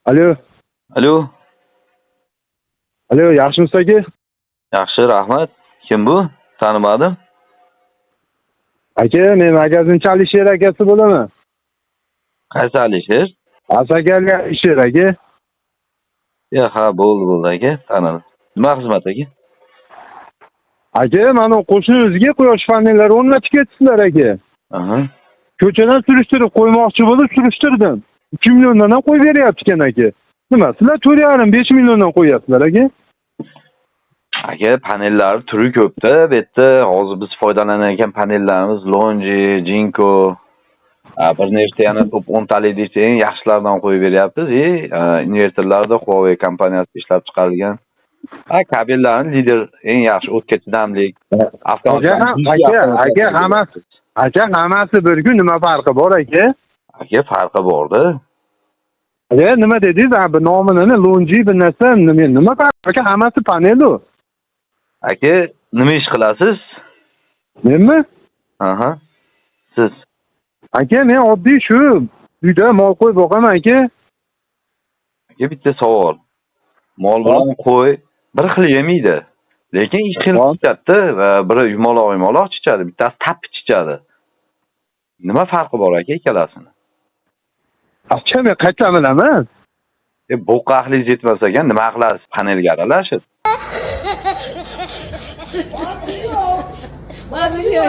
Alo, Alo, alo, yaxshimisiz aka? yaxshi, rahmat. Kim bu? Tanimadim. Aka, men magazinchi Alisher akasi bo'laman. Qaysi Alisher? Asakali Alisher aka. Ha, bo'ldi aka, tanidim. Nima xizmat aka? Aka, mana qo'shnimizga quyosh panellari o'rnatib ketdilar aka. Aha. Ko'chadan surishtirib qo'ymoqchi bo'lib surishtirdim. 2 milliondan ham qo'yib beryapti ekan aka. Nima, sizlar 4,5 milliondan qo'yapsizlar aka? Aka, panellar turi ko'pda. Bu yerda hozir biz foydalanayotgan panellarimiz Longi, Jinko, bir nechta yana top 10 talik deycha eng yaxshilardan qo'yib beryapmiz. Invertorlarda Huawei kompaniyasi ishlab chiqarilgan. Kabellarni lider eng yaxshi o'tga chidamlik. Aka, hammasi bir-ku, nima farqi bor aka? Aka, farqi bor-da. Nima dedingiz? Bu nomini Longi bir narsa, nima farqi? Aka, hammasi panelu. Aka, nima ish qilasiz? Menmi? Aha. Siz. Aka, men oddiy shu uyda mol qo'y boqaman aka. Aka, bitta savol. Mol bilan qo'y bir xil yemaydi. Lekin ikki xil chiqadi va biri yumaloq chichadi, bittasi tappi chichadi. Nima farqi bor aka ikkalasini? Aka, men qayerdan bilaman? Bu aqlingiz yetmas ekan, nima qilasiz? Panelga aralashib.